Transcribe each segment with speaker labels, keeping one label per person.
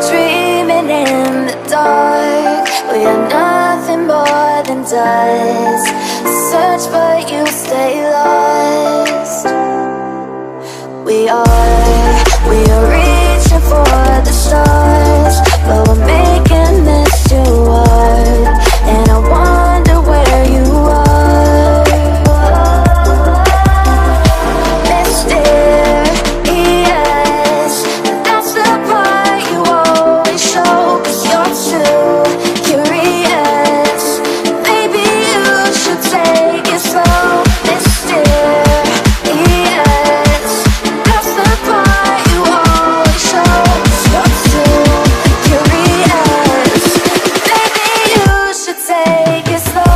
Speaker 1: dreaming in the dark. We are nothing more than dust. Search but you stay lost. We are reaching for the stars, but we're making this too hard. And I wonder where you are. Mysterious, that's the part you always show. 'Cause you're too curious. Maybe you should take it slow. Mysterious, that's the part you always show. 'Cause you're too curious. Maybe you should take it slow.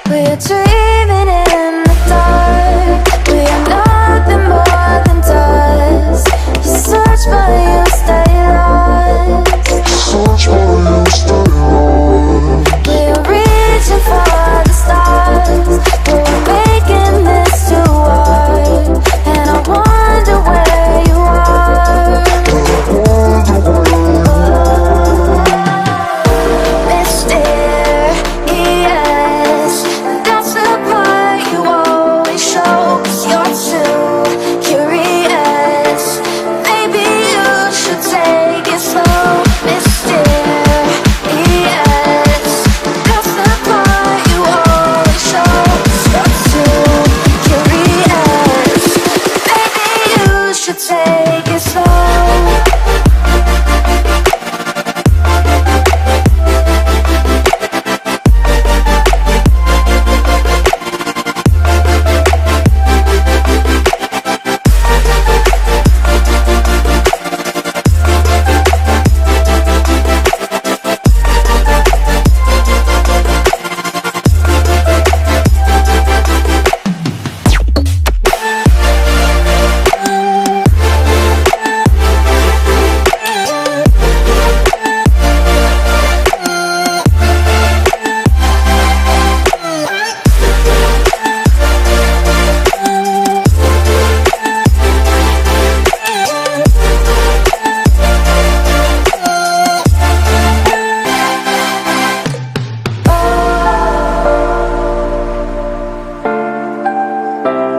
Speaker 1: We're dreaming in the dark. We are nothing more than dust. You search but you stay lost. We are reaching for the stars, but we're making this too hard. And I wonder where you are. Mysterious, that's the part you always show. 'Cause you're too curious. Maybe you should take it slow. Mysterious, that's the part you always show. 'Cause you're too curious. Maybe you should take it slow.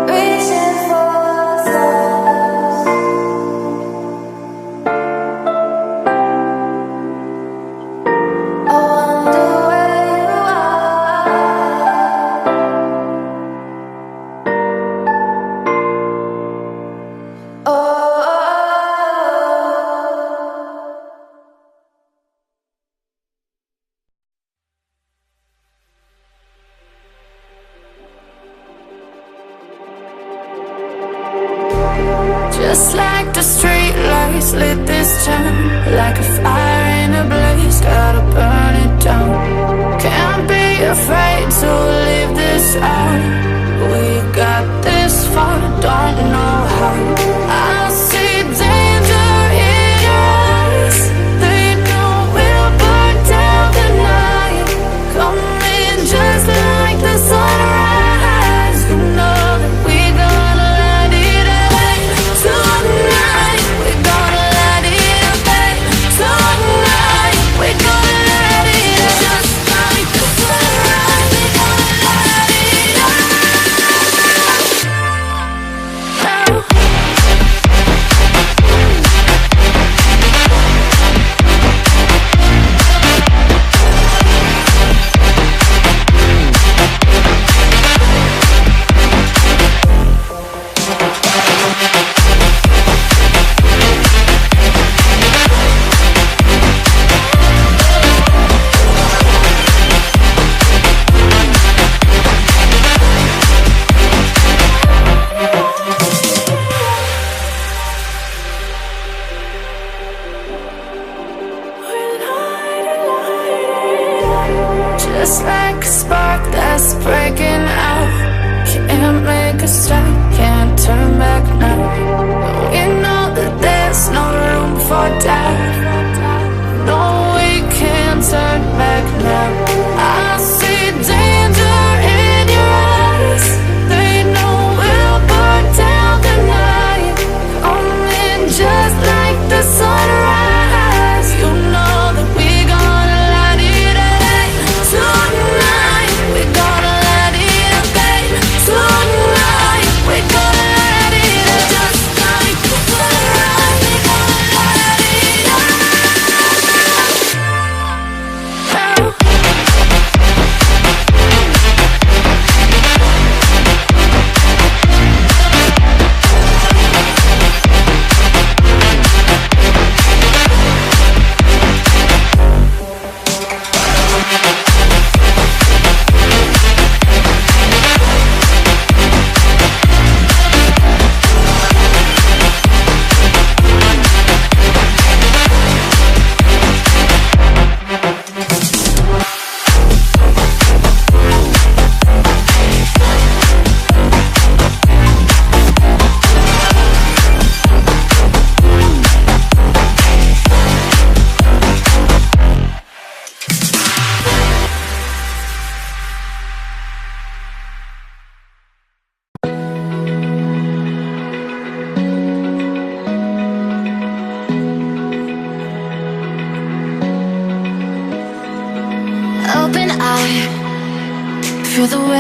Speaker 1: Reaching for the stars. I wonder where you are. Oh. Just like the street lights lit this town, like a fire in a blaze, gotta burn it down. Can't be afraid to leave this out. We got this far, don't know how. I see danger in your eyes. They know we'll burn down the night. Coming just like the sunrise. You know that we gonna light it up tonight. We gonna light it up tonight. We gonna light it up just like the sunrise. We gonna light it up.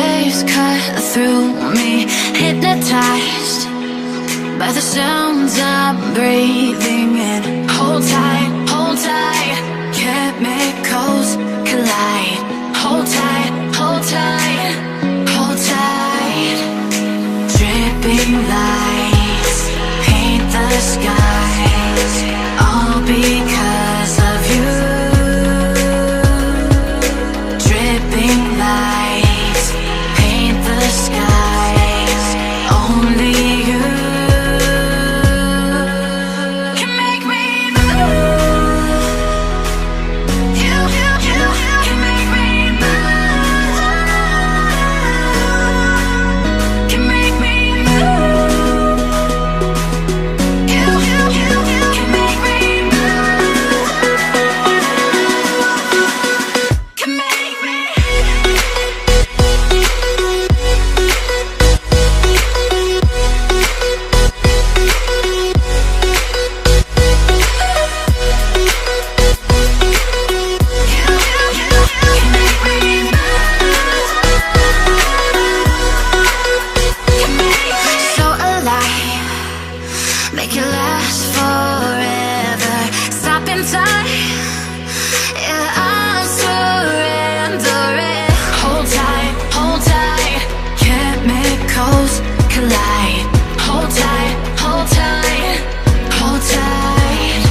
Speaker 1: waves cut through me, hypnotized by the sounds I'm breathing in. Hold tight, chemicals collide. Hold tight, hold tight, hold tight. Dripping lights paint the skies, all because of you. Dripping lights paint the skies, only you can make me move. You can make me move. Can make me move. You can make me move. Can make me. So alive, make it last forever. Stop in time, yeah, I'm surrendering. Hold tight, chemicals collide. Hold tight, hold tight, hold tight.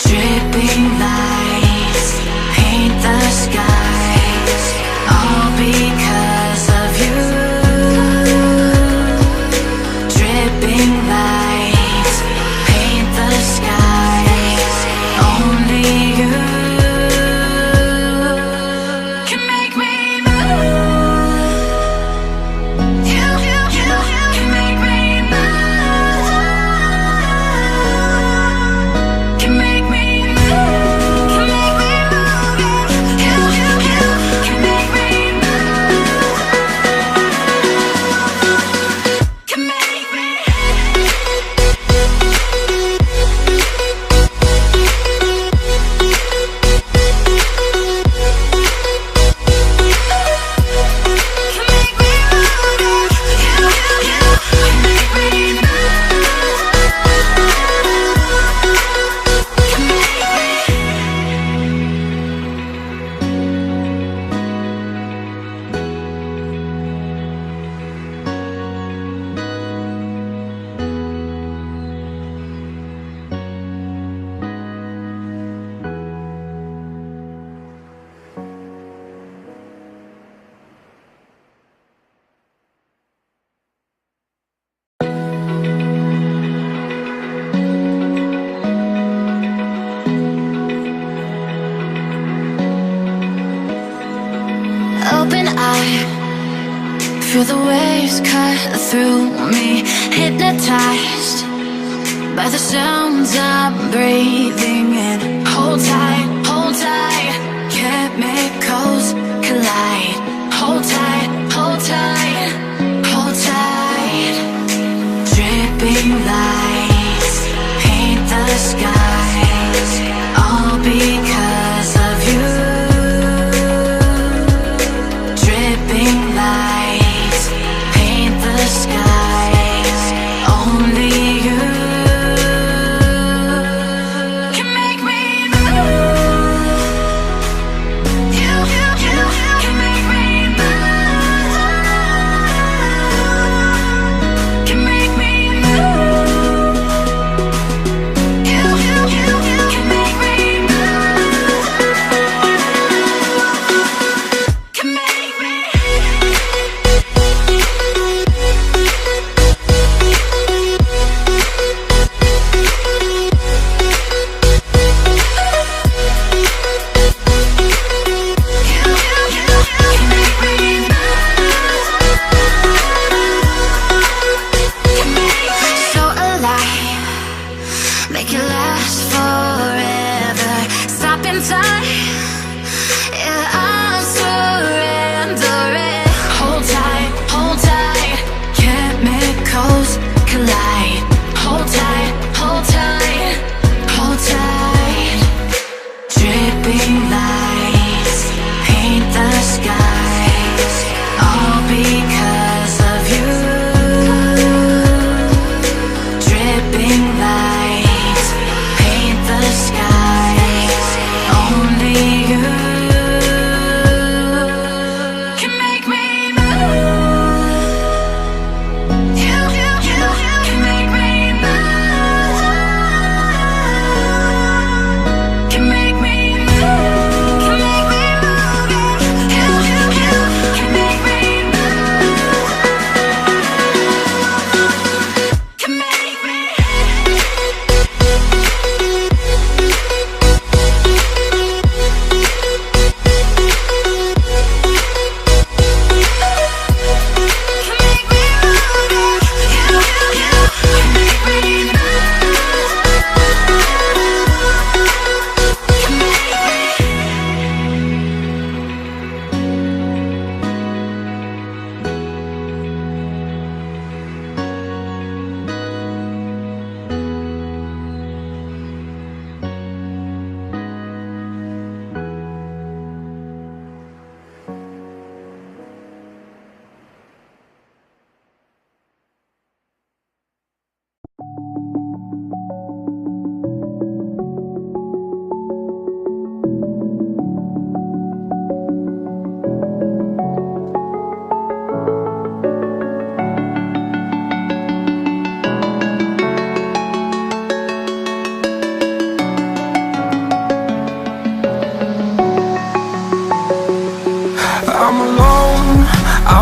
Speaker 1: Dripping lights paint the skies, all because of you. Dripping lights paint the skies, only you can make me move. You can make me move. Can make me move. Can make me move. You can make me move. Can make me. Can make me move. You can make me open eye, feel the waves cut through me, hypnotized by the sounds I'm breathing in. Hold tight, chemicals collide. Hold tight, hold tight. Dripping lights paint the skies, all because of you. Dripping lights paint the skies, only you can make me move. You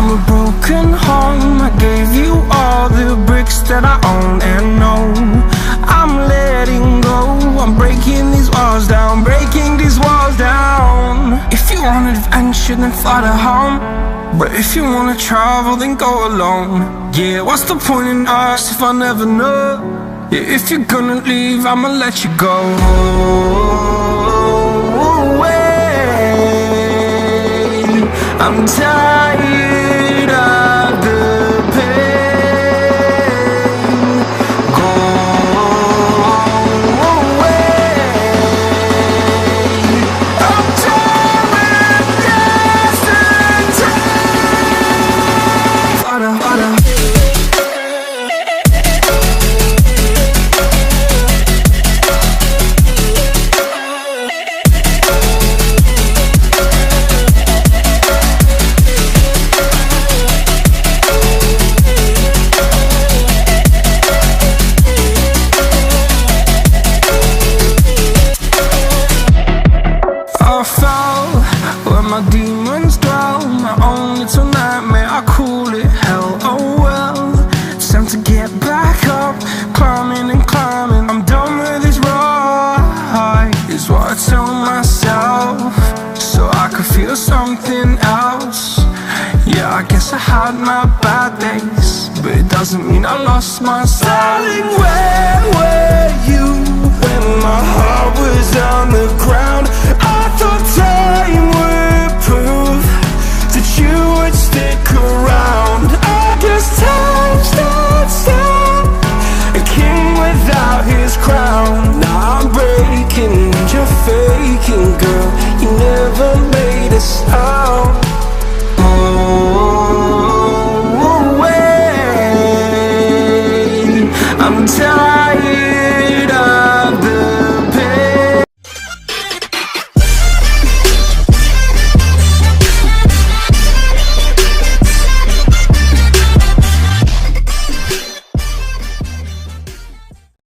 Speaker 1: I'm a broken home. I gave you all the bricks that I own and know. I'm letting go. I'm breaking these walls down, breaking these walls down. If you want adventure, then fly to home. But if you wanna travel, then go alone. Yeah, what's the point in us if I never know? Yeah, if you're gonna leave, I'ma let you go. I'm tired of the pain. Go away. I'm done with yesterday. Harder, harder. My demons dwell, my own little nightmare, I call it hell, oh well. It's time to get back up, climbing and climbing. I'm done with this ride, is what I tell myself, so I could feel something else. Yeah, I guess I had my bad days, but it doesn't mean I lost my style. Darling, where were you when my heart was on the ground? I thought time would prove that you would stick around. I guess time stood still, a king without his crown. Now I'm breaking and you're faking, girl. You never made a sound. Oh, wait, I'm tired.